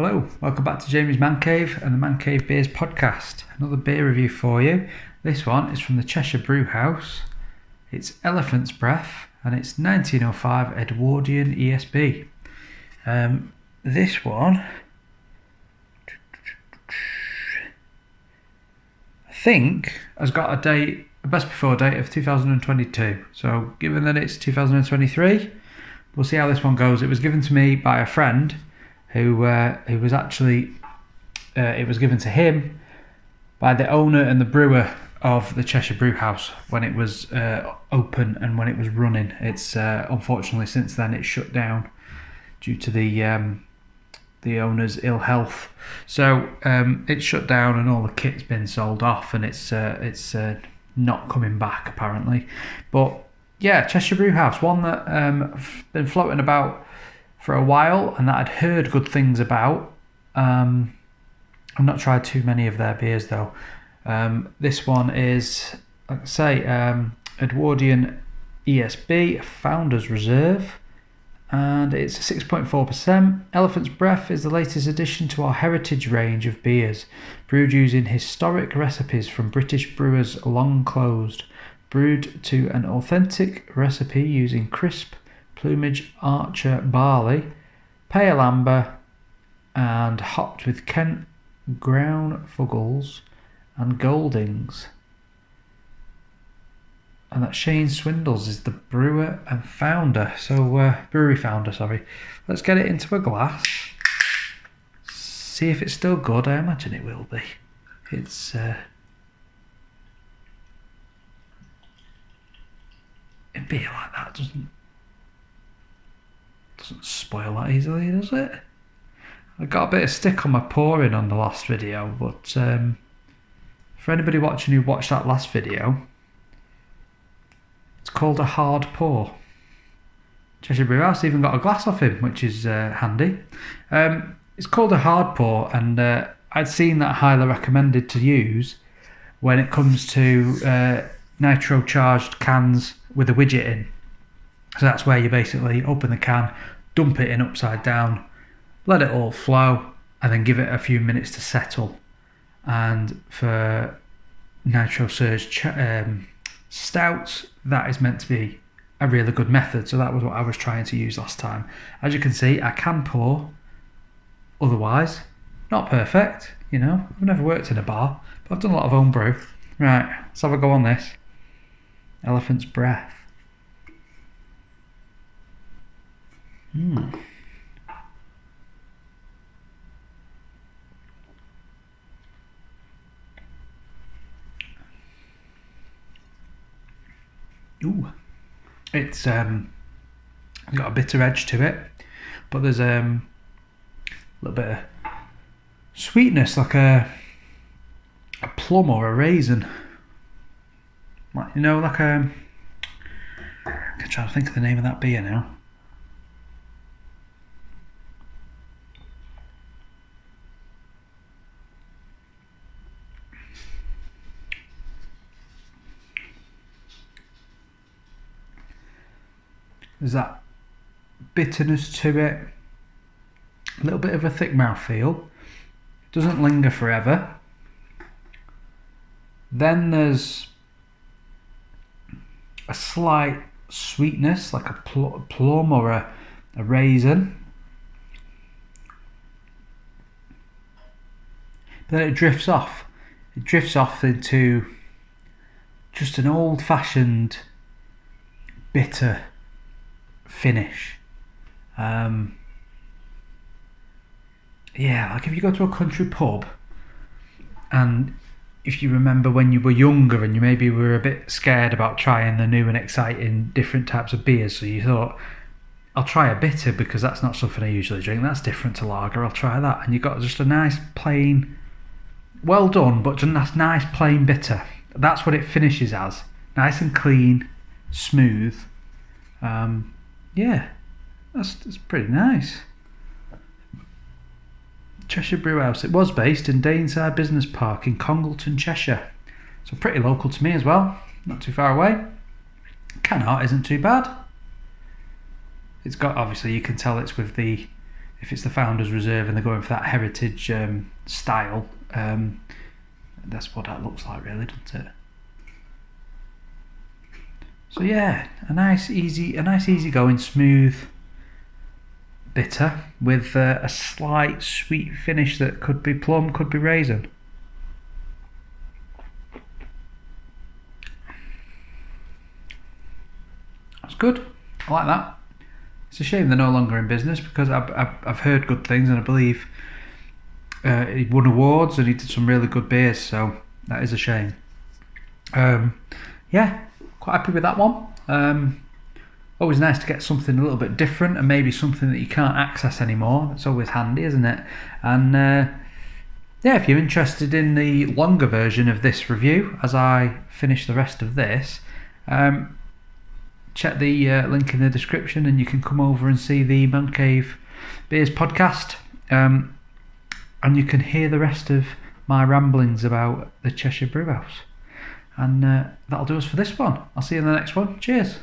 Hello, welcome back to Jamie's Man Cave and the Man Cave Beers podcast. Another beer review for you. This one is from the Cheshire Brewhouse. It's Elephant's Breath and it's 1905 Edwardian ESB. This one, I think, has got a best before date of 2022. So given that it's 2023, we'll see how this one goes. It was given to me by a friend who was actually, it was given to him by the owner and the brewer of the Cheshire Brewhouse when it was open and when it was running. It's unfortunately since then it's shut down due to the owner's ill health. So it's shut down and all the kit's been sold off, and it's not coming back apparently. But yeah, Cheshire Brewhouse, one that been floating about for a while and that I'd heard good things about. I've not tried too many of their beers though. This one is, like I say, Edwardian ESB Founders Reserve, and it's 6.4%. Elephant's Breath is the latest addition to our heritage range of beers, brewed using historic recipes from British brewers long closed, brewed to an authentic recipe using crisp plumage Archer barley, pale amber, and hopped with Kent Ground Fuggles and Goldings. And that Shane Swindles is the brewer and founder. So brewery founder, sorry. Let's get it into a glass. See if it's still good. I imagine it will be. It's in beer like that doesn't spoil that easily, does it? I got a bit of stick on my pouring on the last video, but for anybody watching who watched that last video, it's called a hard pour. Cheshire Brewhouse even got a glass off him, which is handy. It's called a hard pour, and I'd seen that highly recommended to use when it comes to nitro charged cans with a widget in. So that's where you basically open the can, dump it in upside down, let it all flow, and then give it a few minutes to settle. And for nitro surge stouts, that is meant to be a really good method. So that was what I was trying to use last time. As you can see, I can pour otherwise. Not perfect, you know. I've never worked in a bar, but I've done a lot of home brew. Right, let's have a go on this. Elephant's Breath. Ooh, it's got a bitter edge to it, but there's a little bit of sweetness, like a plum or a raisin. Like, you know, like I'm trying to think of the name of that beer now. There's that bitterness to it, a little bit of a thick mouthfeel, doesn't linger forever. Then there's a slight sweetness, like a plum or a raisin. But then it drifts off. It drifts off into just an old-fashioned bitter finish. Yeah, like if you go to a country pub, and if you remember when you were younger and you maybe were a bit scared about trying the new and exciting different types of beers, so you thought, I'll try a bitter because that's not something I usually drink, that's different to lager, I'll try that. And you got just a nice plain, well done, but just a nice plain bitter. That's what it finishes as. Nice and clean, smooth. Yeah, that's pretty nice. Cheshire Brewhouse. It was based in Daneside Business Park in Congleton, Cheshire. So pretty local to me as well. Not too far away. Can art isn't too bad. It's got, obviously you can tell it's with the if it's the Founders Reserve and they're going for that heritage style, that's what that looks like, really, doesn't it? So yeah, a nice easy going, smooth bitter with a slight sweet finish that could be plum, could be raisin. That's good. I like that. It's a shame they're no longer in business, because I've heard good things, and I believe he won awards and he did some really good beers, so that is a shame. Yeah, quite happy with that one. Always nice to get something a little bit different, and maybe something that you can't access anymore. That's always handy, isn't it? And yeah, if you're interested in the longer version of this review, as I finish the rest of this, check the link in the description, and you can come over and see the Man Cave Beers podcast, and you can hear the rest of my ramblings about the Cheshire Brewhouse. And that'll do us for this one. I'll see you in the next one. Cheers.